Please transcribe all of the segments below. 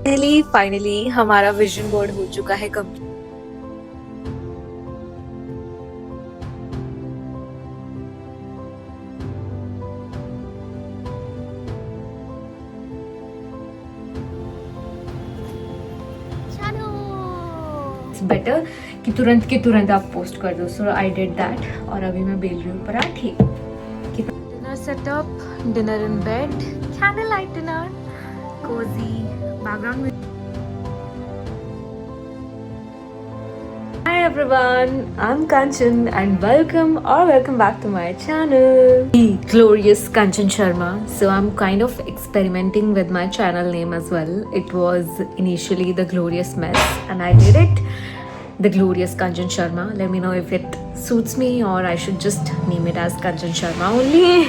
Finally हमारा vision board हो चुका है कंप्लीट। बेटर कि तुरंत के तुरंत आप पोस्ट कर दो। सो आई डिड दैट और अभी मैं बेल रही हूँ पराठे। Dinner setup, dinner in bed, candle light dinner, cozy background में। Hi everyone, I'm Kanchan and welcome back to my channel. The glorious Kanchan Sharma. So I'm kind of experimenting with my channel name as well. It was initially The Glorious Mess and I did it The Glorious Kanchan Sharma. Let me know if it suits me or I should just name it as Kanchan Sharma only.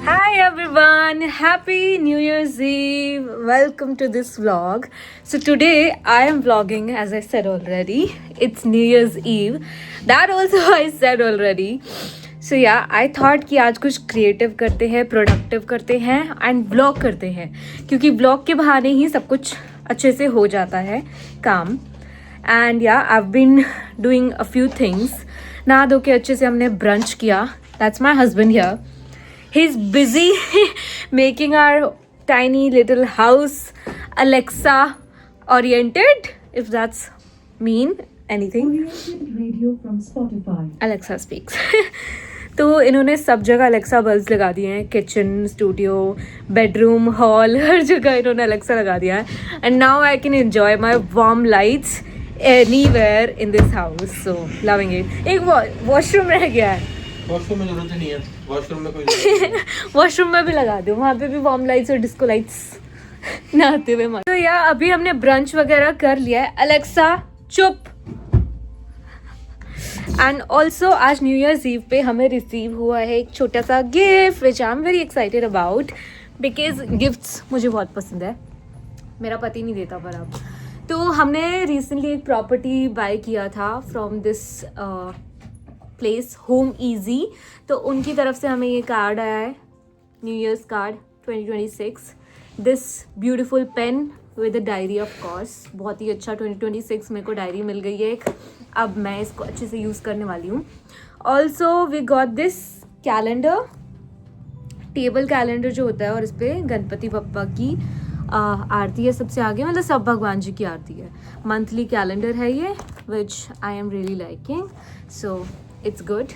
Hi everyone, happy New Year's Eve. Welcome to this vlog. So today I am vlogging, as I said already. It's New Year's Eve. That also I said already. So yeah, I thought कि आज कुछ creative करते हैं, productive करते हैं and vlog करते हैं, क्योंकि व्लॉग के बहाने ही सब कुछ अच्छे से हो जाता है काम. And yeah I have been doing a few things. नहा धो के अच्छे से हमने ब्रंच किया. That's my husband here. He's busy making our tiny little house Alexa oriented, if that's mean anything. Radio from Spotify. Alexa speaks. तो इन्होंने सब जगह अलेक्सा बल्ब्स लगा दिए हैं. किचन, स्टूडियो, बेडरूम, हॉल, हर जगह इन्होंने अलेक्सा लगा दिया है. And now I can enjoy my warm lights anywhere in this house. So loving it. एक वॉशरूम रह गया है. वॉशरूम में जरूरत नहीं है. वॉशरूम में कोई वॉशरूम में भी लगा दो, वहाँ पे भी वार्म लाइट्स और डिस्को लाइट्स नहाते हुए मजा. तो यार अभी हमने ब्रंच वगैरह कर लिया है. अलेक्सा चुप. एंड ऑल्सो आज न्यू ईयर्स ईव पे हमें रिसीव हुआ है एक छोटा सा gift which I am very excited about, because gifts मुझे बहुत पसंद है. मेरा पति नहीं देता पर अब. तो हमने रिसेंटली एक प्रॉपर्टी बाय किया था from this place home easy. तो उनकी तरफ से हमें ये कार्ड आया है, new year's card 2026. This beautiful pen with a diary of course. बहुत ही अच्छा 2026 मेरे को डायरी मिल गई है एक. अब मैं इसको अच्छे से यूज़ करने वाली हूँ. Also we got this calendar, table calendar जो होता है, और इस पर गणपति बप्पा की आरती है सबसे आगे, मतलब सब भगवान जी की आरती है. मंथली कैलेंडर है ये, which I am really liking. So it's good.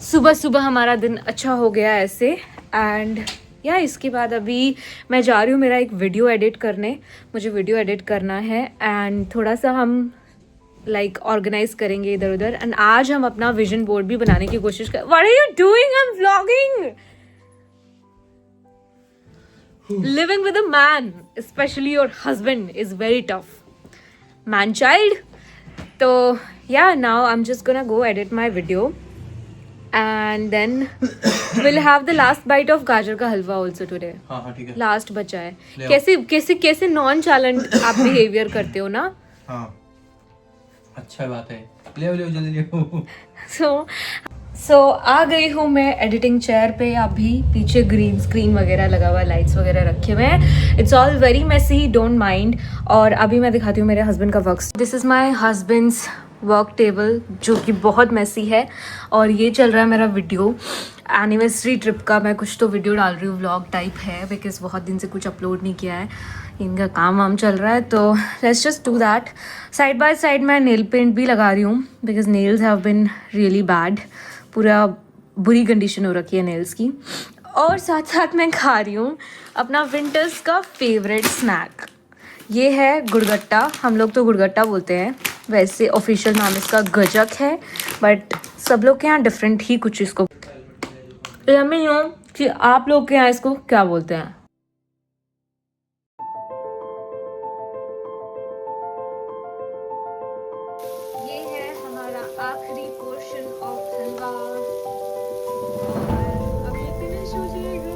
सुबह सुबह हमारा दिन अच्छा हो गया ऐसे. एंड या इसके बाद अभी मैं जा रही हूँ मेरा एक वीडियो एडिट करने. मुझे वीडियो एडिट करना है एंड थोड़ा सा हम लाइक ऑर्गेनाइज करेंगे इधर उधर. एंड आज हम अपना विजन बोर्ड भी बनाने की कोशिश कर. What are you doing? I am vlogging. Living with a man, especially your husband, is very tough. Man child. So yeah, now I'm just gonna go edit my video and then we'll have the last bite of गाजर का हलवा also today. हाँ ठीक है. Last बचा है. ले आओ. कैसे कैसे कैसे नॉन चैलेंट आप बिहेवियर करते हो ना. हाँ अच्छा बात है. ले जल्दी ले. सो आ गई हूँ मैं एडिटिंग चेयर पे. अभी पीछे ग्रीन स्क्रीन वगैरह लगा हुआ है, लाइट्स वगैरह रखे हुए हैं. It's all very messy, don't mind. और अभी मैं दिखाती हूँ मेरे हस्बैंड का work. This is my husband's work table जो कि बहुत मेसी है. और ये चल रहा है मेरा वीडियो एनिवर्सरी ट्रिप का. मैं कुछ तो वीडियो डाल रही हूँ, व्लॉग टाइप है, बिकॉज बहुत दिन से कुछ अपलोड नहीं किया है. इनका काम वाम चल रहा है, तो let's just do that. Side by side मैं नेल पेंट भी लगा रही हूँ, because nails have been really bad. पूरा बुरी कंडीशन हो रखी है नेल्स की. और साथ साथ मैं खा रही हूँ अपना विंटर्स का फेवरेट स्नैक. ये है गुड़गट्टा. हम लोग तो गुड़गट्टा बोलते हैं, वैसे ऑफिशियल नाम इसका गजक है, बट सब लोग के यहाँ डिफरेंट ही कुछ इसको. हमें यूँ कि आप लोग के यहाँ इसको क्या बोलते हैं. ये है हमारा आखिरी पोर्शन ऑफ हलवा. अभी फिनिश हो जाएगा.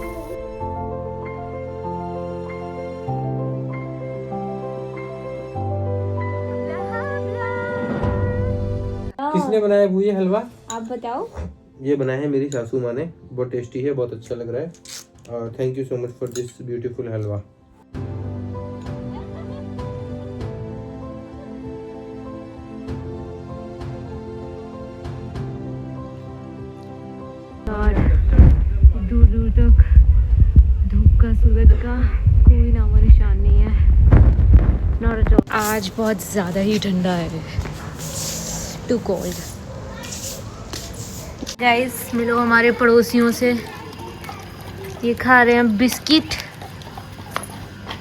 किसने बनाया वो ये हलवा? आप बताओ। ये बनाया है मेरी सासू माँ ने, बहुत टेस्टी है, बहुत अच्छा लग रहा है। और thank you so much for this beautiful halwa. और दूर दूर तक धूप का, सूरज का कोई नामो निशान नहीं है। आज बहुत ज़्यादा ही ठंडा है, टू कोल्ड। गाइस मिलो हमारे पड़ोसियों से, ये खा रहे हैं बिस्किट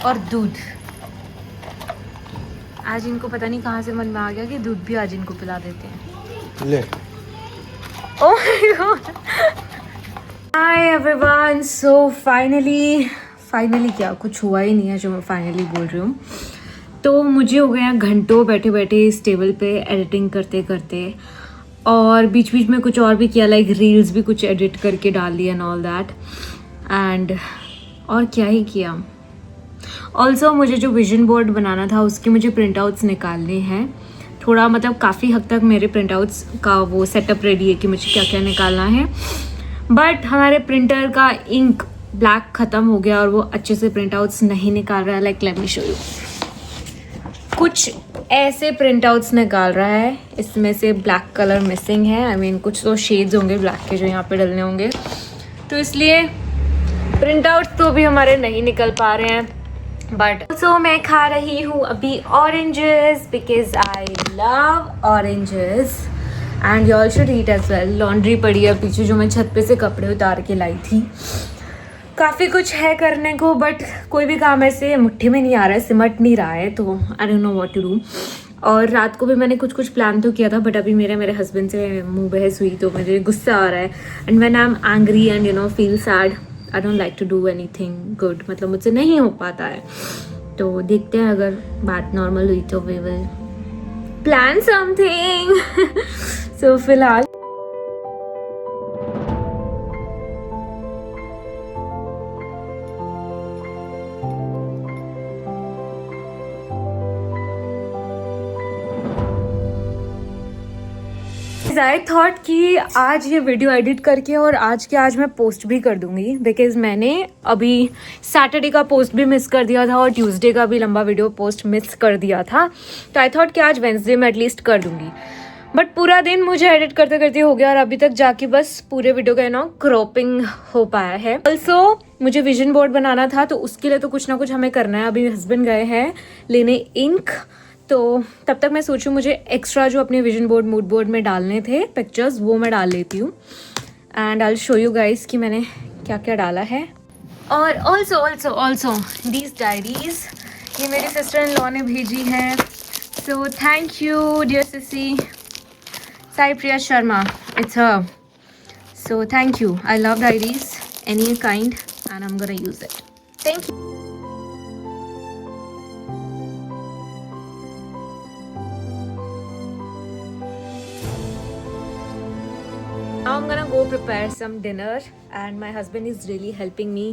और दूध। आज इनको पता नहीं कहाँ से मन में आ गया कि दूध भी आज इनको पिला देते हैं। ले Oh my god! Hi everyone! So finally क्या, कुछ हुआ ही नहीं है जो मैं फाइनली बोल रही हूँ। तो मुझे हो गया घंटों बैठे बैठे इस टेबल पे एडिटिंग करते करते, और बीच बीच में कुछ और भी किया, लाइक रील्स भी कुछ एडिट करके डाल लिया एंड ऑल दैट, एंड और क्या ही किया। ऑल्सो मुझे जो विजन बोर्ड बनाना था उसके मुझे प्रिंट आउट्स निकालने हैं। थोड़ा मतलब काफ़ी हद तक मेरे प्रिंट आउट्स का वो सेटअप रेडी है कि मुझे क्या क्या निकालना है, बट हमारे प्रिंटर का इंक ब्लैक ख़त्म हो गया और वो अच्छे से प्रिंट आउट्स नहीं निकाल रहा है। Like let me show you, कुछ ऐसे प्रिंट आउट्स निकाल रहा है, इसमें से ब्लैक कलर मिसिंग है। आई मीन कुछ तो शेड्स होंगे ब्लैक के जो यहाँ पे डलने होंगे, तो इसलिए प्रिंट आउट्स तो भी हमारे नहीं निकल पा रहे हैं। बट ऑल्सो मैं खा रही हूँ अभी oranges, because I love oranges and you all should eat as well. Laundry पड़ी है पीछे जो मैं छत पे से कपड़े उतार के लाई थी। काफ़ी कुछ है करने को, बट कोई भी काम ऐसे मुट्ठी में नहीं आ रहा है, सिमट नहीं रहा है, तो I don't know what to do. और रात को भी मैंने कुछ प्लान तो किया था, बट अभी मेरे हस्बैंड से मुँह बहस हुई तो मुझे गुस्सा आ रहा है। And when I am angry and you know feel sad, I don't like to do anything good, मतलब मुझसे नहीं हो पाता है। तो देखते हैं, अगर बात नॉर्मल हुई तो वी विल प्लान समथिंग। सो फिलहाल आई थॉट कि आज ये वीडियो एडिट करके और आज मैं पोस्ट भी कर दूंगी, बिकॉज मैंने अभी सैटरडे का पोस्ट भी मिस कर दिया था और ट्यूसडे का भी लंबा वीडियो पोस्ट मिस कर दिया था। तो आई थॉट कि आज वेंसडे में एटलीस्ट कर दूंगी, बट पूरा दिन मुझे एडिट करते करते हो गया और अभी तक जाके बस पूरे वीडियो का ना क्रॉपिंग हो पाया है। ऑल्सो मुझे विजन बोर्ड बनाना था, तो उसके लिए तो कुछ ना कुछ हमें करना है। अभी हस्बैंड गए हैं लेने इंक, तो तब तक मैं सोचूं मुझे एक्स्ट्रा जो अपने विजन बोर्ड मूड बोर्ड में डालने थे पिक्चर्स, वो मैं डाल लेती हूँ and I will show you guys कि मैंने क्या क्या डाला है। और ऑल्सो दीज डायरीज ये मेरी सिस्टर इन लॉ ने भेजी है, so thank you dear sissy Sai Priya Sharma, it's her. So thank you, I love diaries any kind and I am gonna use it. Thank you. Now I'm gonna go prepare some dinner and my husband is really helping me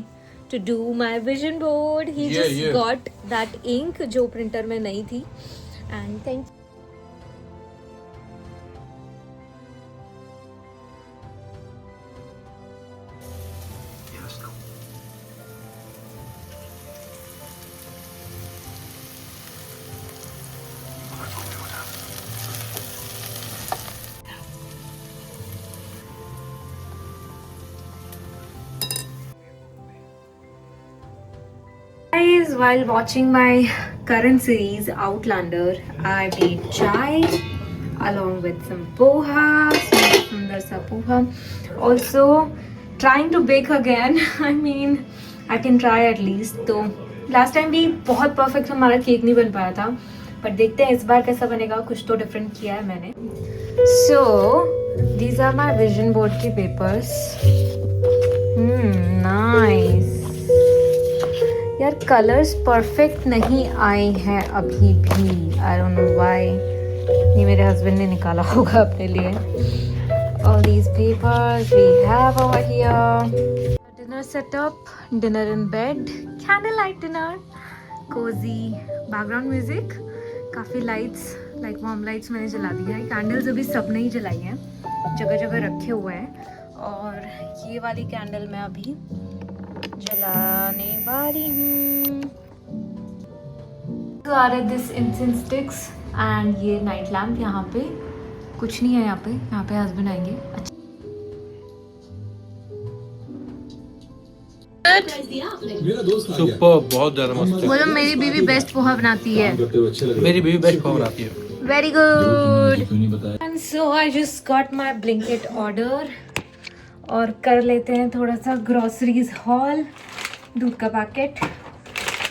to do my vision board. He just got that ink जो printer में नहीं थी, and thank you. Guys, while watching my current series Outlander, I made chai along with some poha, sundar sa poha. Also trying to bake again. I mean, I can try at least. तो last time भी बहुत perfect हमारा cake नहीं बन पाया था, पर देखते हैं इस बार कैसा बनेगा। कुछ तो डिफरेंट किया है मैंने। So these are my vision board के papers. Nice. यार कलर्स परफेक्ट नहीं आए हैं अभी भी, आई डोंट नो व्हाई। ये मेरे हस्बैंड ने निकाला होगा अपने लिए। All these papers we have over here. Dinner setup, dinner in bed, candle light dinner, cozy background music, काफ़ी लाइट्स लाइक वार्म लाइट्स मैंने जला दी है। कैंडल्स अभी सब नहीं जलाई हैं, जगह जगह रखे हुए हैं। और ये वाली कैंडल मैं अभी जलाने वाली हूँ। दिस इंसेंस स्टिक्स एंड ये नाइट लैम्प। यहाँ पे कुछ नहीं है, यहाँ पे हस्बैंड आएंगे। अच्छा सुपर, बहुत ज्यादा मस्त बोलो मेरी बीवी बेस्ट पोहा बनाती है। मेरी बीवी बेस्ट पाव बनाती है। Very good. And so I just got my Blinkit order और कर लेते हैं थोड़ा सा ग्रोसरीज हॉल। दूध का पैकेट,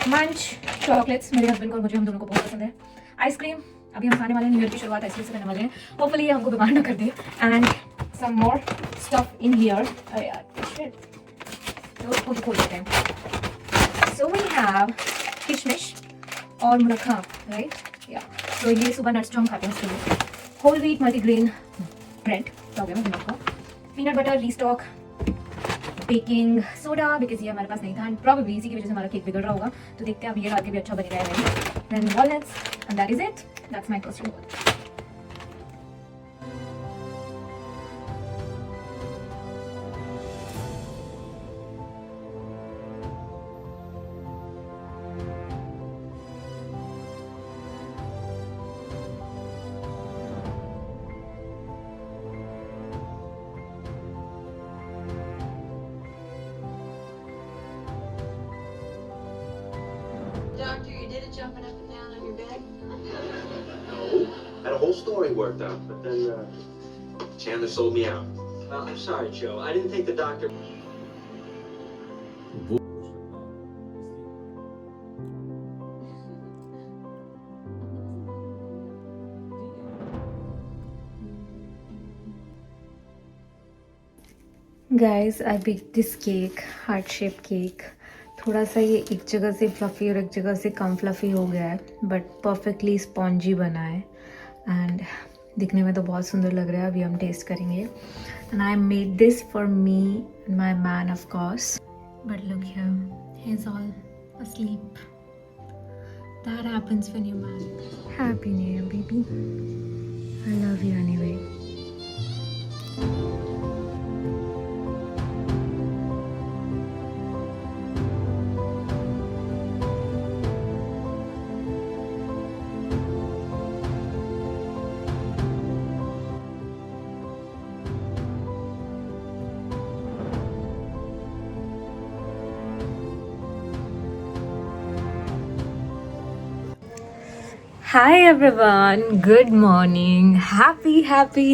मंच, चॉकलेट्स मेरे हस्बैंड को और मुझे, हम दोनों को बहुत पसंद है। आइसक्रीम अभी हम खाने वाले हैं, न्यू ईयर की शुरुआत आइसक्रीम से करने वाले हैं। होपफुली ये हमको बीमार ना कर दे। And some more stuff in here. अरे यार शिट, तो उसको भी खोल देते हैं। सो वी हैव किशमिश और मुलक्खा, राइट या। तो ये सुबह नट्स जो हम खाते हैं उसके लिए। होल व्हीट मल्टीग्रेन ब्रेड, क्या हो गया मैं दिमाग को। Peanut butter, restock, baking soda, because ये हमारे पास नहीं था एंड प्रॉबेबली इसी की वजह से हमारा केक बिगड़ रहा होगा। तो देखते हैं अब ये रात के भी अच्छा बनेगा या नहीं। Then walnuts and that is it, that's my first goal. Doctor, you did it jumping up and down on your bed? No. Had a whole story worked out, but then Chandler sold me out. Well, I'm sorry, Joe. I didn't think the doctor. Guys, I baked this cake, heart shaped cake. थोड़ा सा ये एक जगह से fluffy और एक जगह से कम फ्लफ़ी हो गया है, बट परफेक्टली स्पॉन्जी बना है एंड दिखने में तो बहुत सुंदर लग रहा है। अभी हम टेस्ट करेंगे। And I made this for me and my man of course, but look here, he is all asleep. That happens when you're married. Happy New Year, baby. I love you anyway. Hi everyone, good morning. Happy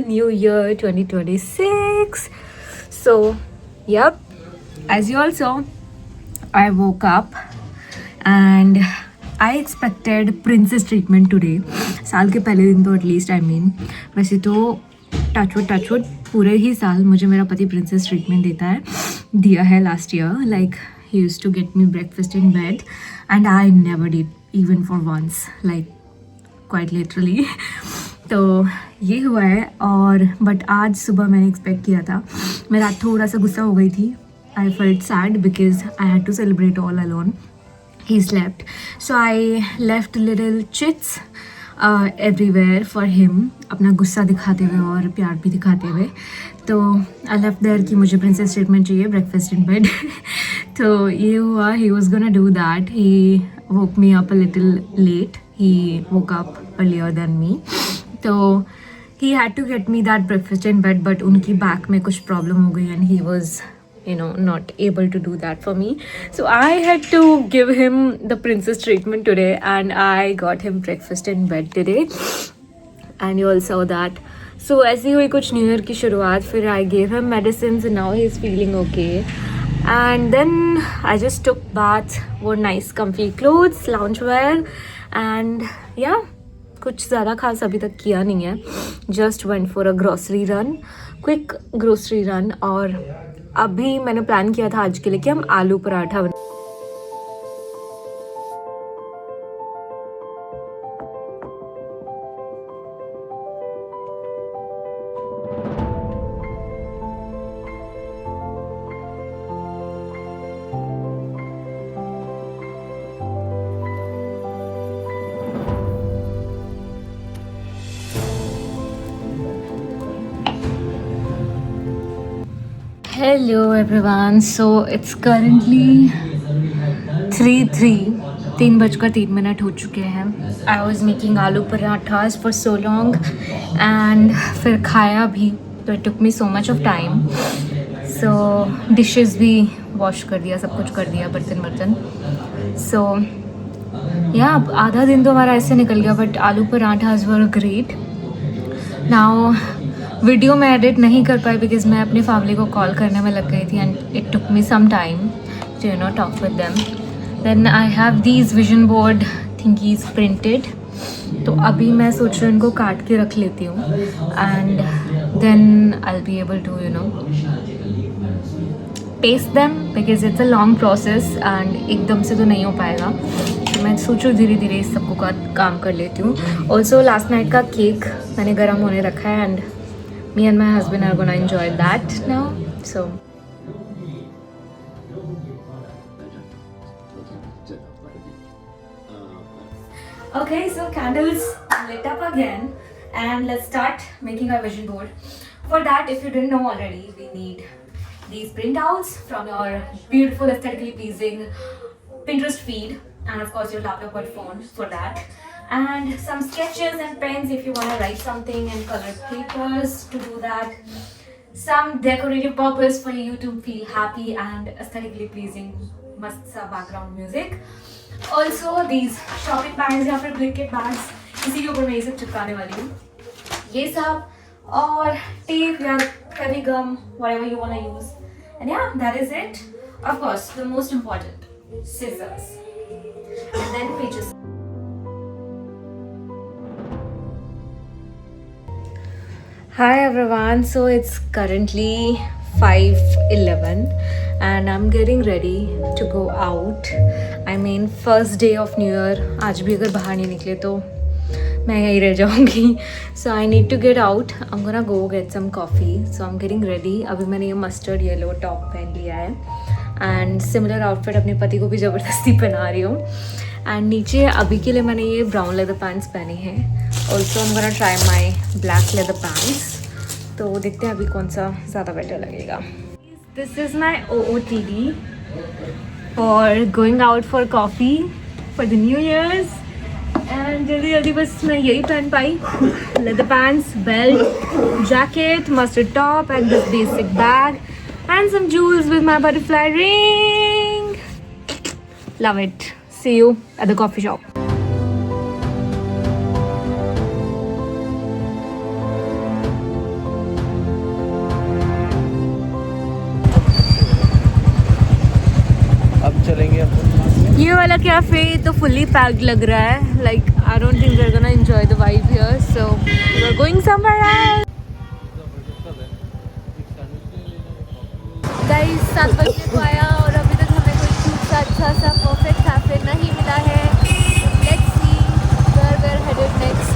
New Year 2026. So, yep, as you all saw, I woke up and I expected princess treatment today. साल के पहले दिन तो at least I mean, वैसे तो touchwood पूरे ही साल मुझे मेरा पति प्रिंसेस ट्रीटमेंट दिया है last year. Like he used to get me breakfast in bed and I never did even for once, like quite literally. तो ये हुआ है. और बट आज सुबह मैंने एक्सपेक्ट किया था, मैं रात थोड़ा सा गुस्सा हो गई थी. I felt sad because I had to celebrate all alone. He slept, so I left little chits everywhere for him, अपना गुस्सा दिखाते हुए और प्यार भी दिखाते हुए. तो आई लेफ्ट देयर कि मुझे प्रिंसेस ट्रीटमेंट चाहिए, ब्रेकफास्ट इन बेड. तो ये हुआ. He was gonna do that. He woke me up a little late. He woke up earlier than me. So he had to get me that breakfast in bed, but उनकी back में कुछ problem हो गई and he was, you know, not able to do that for me. So I had to give him the princess treatment today and I got him breakfast in bed today. And you all saw that. So ऐसी हुई कुछ new year की शुरुआत. फिर I gave him medicines and now he is feeling okay. And then I just took bath, wore nice comfy clothes, loungewear, and yeah, कुछ ज़्यादा खास अभी तक किया नहीं है. Just went for a grocery run, quick grocery run. और अभी मैंने प्लान किया था आज के लिए कि हम आलू paratha Hello everyone. So it's currently 3:03 हो चुके हैं. I was making आलू parathas for so long and फिर खाया भी, तो it took me so much of time. So dishes भी wash कर दिया, सब कुछ कर दिया, बर्तन. So yeah, आधा दिन तो हमारा ऐसे निकल गया, but आलू parathas were great. Now video मैं एडिट नहीं कर पाई बिकॉज मैं अपनी फैमिली को कॉल करने में लग गई थी and it took me some time to you know talk with them. Then I have these vision board thingies printed, तो अभी मैं सोच रही हूँ इनको काट के रख लेती हूँ and then I will be able to you know paste them because it's a long process and एकदम से तो नहीं हो पाएगा. तो मैं सोचूँ धीरे धीरे इस सबको का काम कर लेती हूँ. ऑल्सो लास्ट नाइट का केक मैंने गर्म होने रखा है and me and my husband are gonna enjoy that now. So okay, so candles lit up again and let's start making our vision board. For that, if you didn't know already, we need these printouts from your beautiful aesthetically pleasing Pinterest feed and of course your laptop or phone for that. And some sketches and pens if you want to write something, and colored papers to do that. Some decorative purpose for you to feel happy and aesthetically pleasing, mast sa background music. Also these shopping bags या फिर blanket bags, इसी के ऊपर मैं ये सब चिपकाने वाली हूँ. ये सब और tape या heavy gum, whatever you want to use. And yeah, that is it. Of course, the most important, scissors. And then pages. Hi everyone, so it's currently 5:11 and I'm getting ready to go out. I mean first day of New Year. आज भी अगर बाहर नहीं निकले तो मैं यहीं रह जाऊँगी. So I need to get out. I'm gonna go get some coffee. So I'm getting ready. अभी मैंने ये mustard yellow top पहन लिया है and similar outfit अपने पति को भी ज़बरदस्ती पहना रही हूँ. एंड नीचे अभी के लिए मैंने ये ब्राउन लेदर पैंट्स पहने हैं. Also I'm gonna try my black leather pants. तो देखते हैं अभी कौन सा ज़्यादा बेटर लगेगा. This is my OOTD for going out for coffee for the new years. And जल्दी जल्दी बस मैं यही पहन पाई. Leather pants, belt, jacket, mustard top and this basic bag and some jewels with my butterfly ring. Love it. See you at the coffee shop. अब चलेंगे अपन. ये वाला कैफे तो फुल्ली पैक्ड लग रहा है. Like I don't think we are gonna enjoy the vibe here, so we are going somewhere else. Guys 7 बजे को आया और अभी तक हमें कोई अच्छा सा परफेक्ट कैफे नहीं मिला है. Let's see where we are headed next.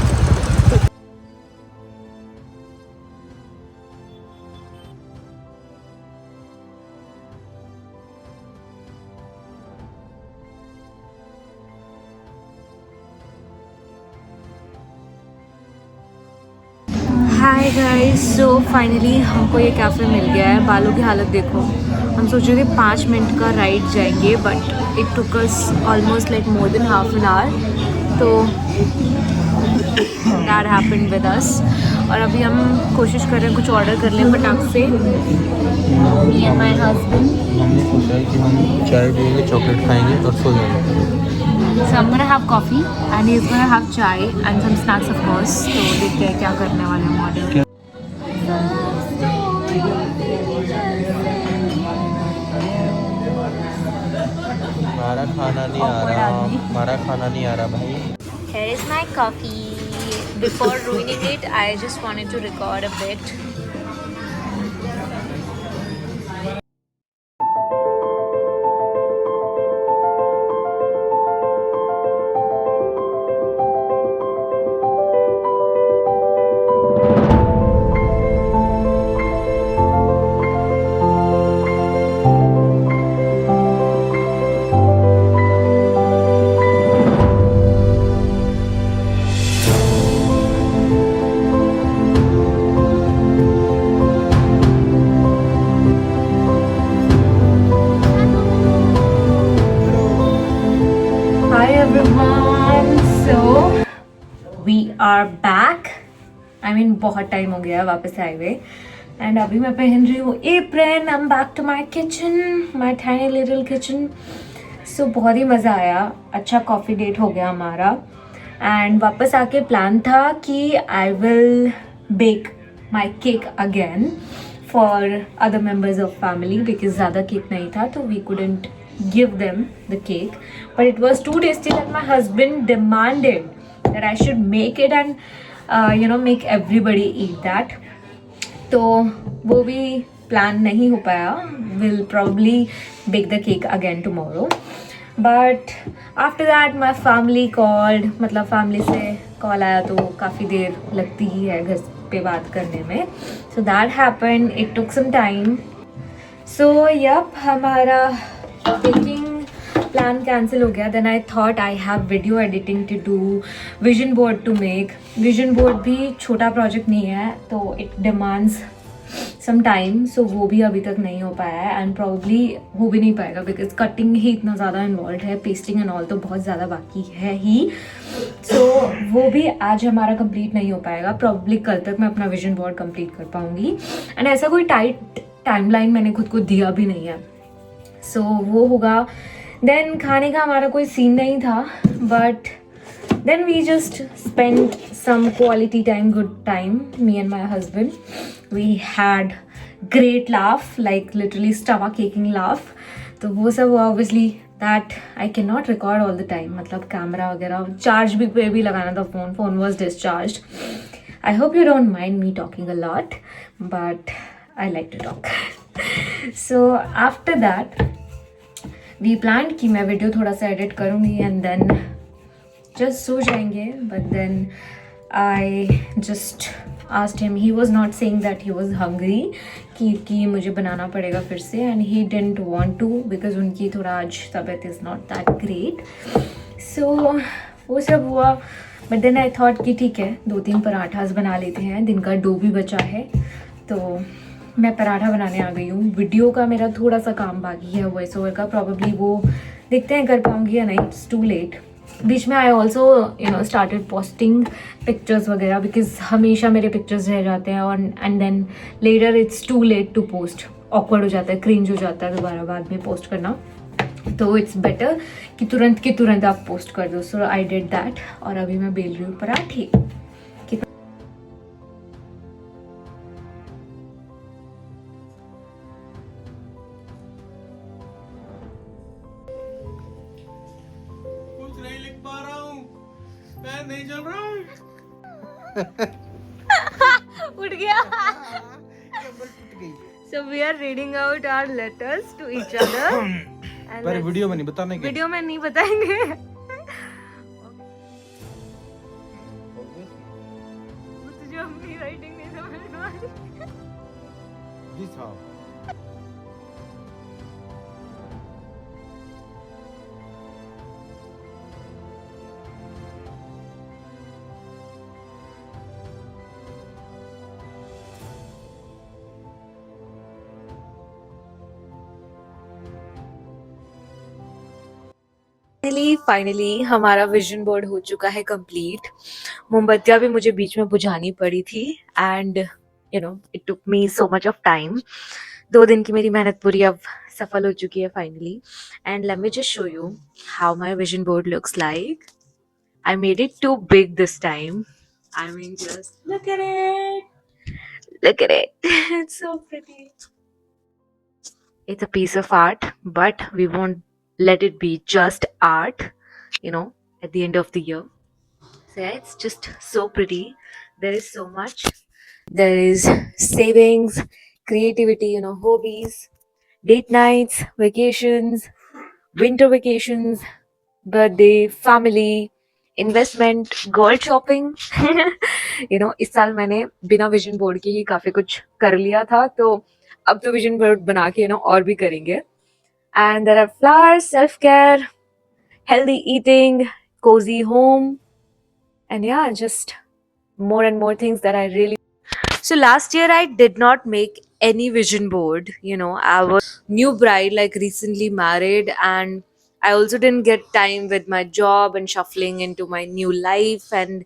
Hi guys, so finally हमको ये कैफ़े मिल गया है. बालों की हालत देखो. हम सोच रहे थे 5 मिनट का राइड जाएंगे but it took us almost like more than half an hour. तो दैट हैपेंड विद अस. और अभी हम कोशिश कर रहे हैं कुछ ऑर्डर कर लें फटाक से. माय हस्बैंड, हमने सोचा है कि हम चाय पिएंगे, चॉकलेट खाएंगे और सो जाएंगे. So I'm gonna have coffee and he's gonna have chai and some snacks of course. तो देखते हैं क्या करने वाले हम ऑर्डर. हमारा खाना नहीं आ रहा. हमारा खाना नहीं आ रहा भाई. Here is my coffee. Before ruining it, I just wanted to record a bit. I mean बहुत टाइम हो गया वापस आए हुए. एंड अभी मैं पहन रही हूँ apron. I am back to my kitchen, my tiny little kitchen. So बहुत ही मज़ा आया. अच्छा कॉफ़ी डेट हो गया हमारा. एंड वापस आके प्लान था कि I will bake my cake again for other members of family because ज़्यादा केक नहीं था तो we couldn't give them the cake, but it was too tasty that my husband demanded that I should make it and make everybody eat that. तो वो भी plan नहीं हो पाया. Will probably bake the cake again tomorrow, but after that my family called. मतलब family से call आया तो काफ़ी देर लगती ही है घर पे बात करने में. so that happened, it took some time. so yep, हमारा बेकिंग प्लान कैंसिल हो गया. Then I thought I have video editing to do, vision board to make. Vision board भी छोटा प्रोजेक्ट नहीं है तो it demands some time. So वो भी अभी तक नहीं हो पाया है एंड प्रॉब्ली हो भी नहीं पाएगा बिकॉज कटिंग ही इतना ज़्यादा इन्वॉल्व है. पेस्टिंग एंड ऑल तो बहुत ज़्यादा बाकी है ही. सो वो भी आज हमारा कंप्लीट नहीं हो पाएगा. प्रॉब्ली कल तक मैं अपना विजन बोर्ड कंप्लीट कर पाऊँगी. एंड ऐसा कोई टाइट टाइमलाइन मैंने खुद को दिया भी नहीं है. सो वो होगा. देन खाने का हमारा कोई सीन नहीं था but then we just spend some quality time, good time, me and my husband. We had great laugh, like literally stomach cracking laugh. तो वो सब हुआ. Obviously that I can not record all the time. मतलब camera वगैरह charge भी पे भी लगाना था. Phone was discharge. I hope you don't mind me talking a lot but I like to talk. So after that we planned कि मैं video थोड़ा सा एडिट करूँगी एंड देन जस्ट सो जाएंगे. But then I just asked him. He was not saying that he was hungry कि मुझे बनाना पड़ेगा फिर से and he didn't want to because उनकी थोड़ा आज तबीयत is not that great. So वो सब हुआ. बट देन आई थॉट कि ठीक है 2-3 पराठास बना लेते हैं. दिन का डो भी बचा है तो मैं पराठा बनाने आ गई हूँ. वीडियो का मेरा थोड़ा सा काम बाकी है वॉइस ओवर का. प्रॉब्ली वो देखते हैं कर पाऊँगी या नहीं. It's too late. बीच में I also started posting pictures वगैरह बिकॉज हमेशा मेरे पिक्चर्स रह जाते हैं और and then later it's too late to post. Awkward हो जाता है, क्रिंज हो जाता है दोबारा बाद में पोस्ट करना. तो इट्स बेटर कि तुरंत आप पोस्ट कर दो. सो आई डिड दैट. और अभी मैं बेल रही हूँ पराठे. नहीं लिख पा रहा हूँ, पेन नहीं चल रहा है. उठ गया. कमर टूट गई. So we are reading out our letters to each other. And पर वीडियो में नहीं बताने के. वीडियो में नहीं बताएंगे. तुझे अपनी राइटिंग नहीं समझ में आ रही. This how. फाइनली हमारा विजन बोर्ड हो चुका है कंप्लीट. मोमबत्तियाँ भी मुझे बीच में बुझानी पड़ी थी and it took me so much of time. 2 दिन की मेरी मेहनत पूरी अब सफल हो चुकी है finally. And let me just show you how my vision board looks like. I made it too big this time. I mean just look at it. It's so pretty. It's a piece of art, but we won't let it be just art, at the end of the year. So yeah, it's just so pretty. There is so much. There is savings, creativity, hobbies, date nights, vacations, winter vacations, birthday, family, investment, gold shopping. इस साल मैंने बिना vision board के ही काफी कुछ कर लिया था तो अब तो विजन बोर्ड बना के और भी करेंगे. And there are flowers, self-care, healthy eating, cozy home, and yeah, just more and more things that I really. So last year I did not make any vision board. I was new bride, like recently married, and I also didn't get time with my job and shuffling into my new life and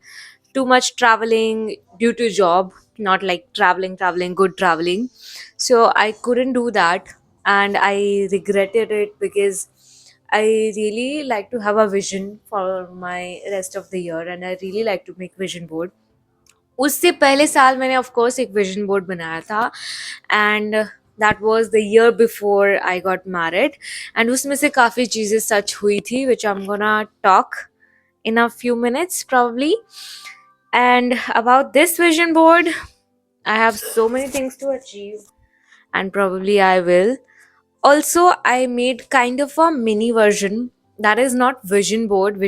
too much traveling due to job, not like traveling good traveling. So I couldn't do that, and I regretted it because I really like to have a vision for my rest of the year, and I really like to make vision board. उससे पहले साल मैंने of course एक vision board बनाया था, and that was the year before I got married, and उसमें से काफ़ी चीज़ें सच हुई थी which I am gonna talk in a few minutes probably. And about this vision board, I have so many things to achieve, and probably I will. Also, I made kind of a mini version that is not vision board,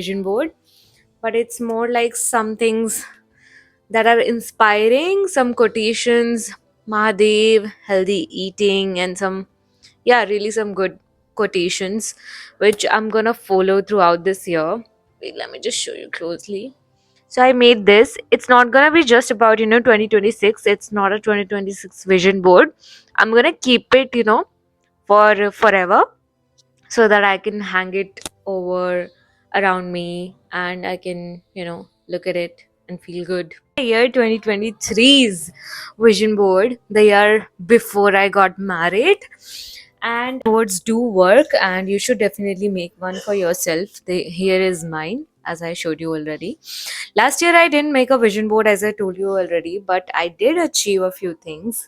but it's more like some things that are inspiring, some quotations, Mahadev, healthy eating, and some, yeah, really some good quotations, which I'm gonna follow throughout this year. Wait, let me just show you closely. So I made this. It's not gonna be just about 2026. It's not a 2026 vision board. I'm gonna keep it for forever, so that I can hang it over around me and I can, look at it and feel good. The year 2023's vision board, the year before I got married, and boards do work, and you should definitely make one for yourself. Here is mine, as I showed you already. Last year I didn't make a vision board, as I told you already, but I did achieve a few things.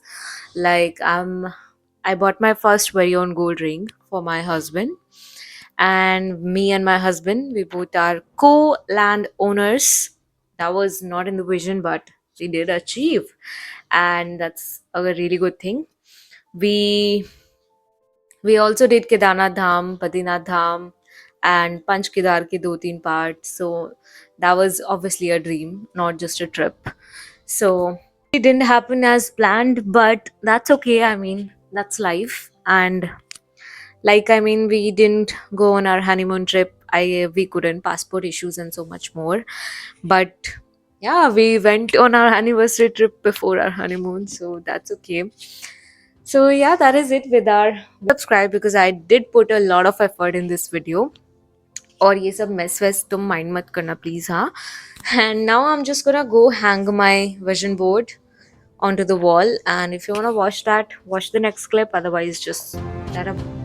Like I bought my first very own gold ring for my husband, and me and my husband, we both are co-land owners. That was not in the vision, but we did achieve, and that's a really good thing. We also did Kedarnath Dham, Badrinath Dham, and Panch Kedar ke 2-3 parts. So that was obviously a dream, not just a trip. So it didn't happen as planned, but that's okay. I mean, that's life. And we didn't go on our honeymoon trip. We couldn't, passport issues and so much more. But yeah, we went on our anniversary trip before our honeymoon, so that's okay. So yeah, that is it with our subscribe, because I did put a lot of effort in this video. और ये सब mess वैस तुम mind मत करना please, हाँ. And now I'm just gonna go hang my vision board onto the wall, and if you wanna watch that, watch the next clip. Otherwise, just let up.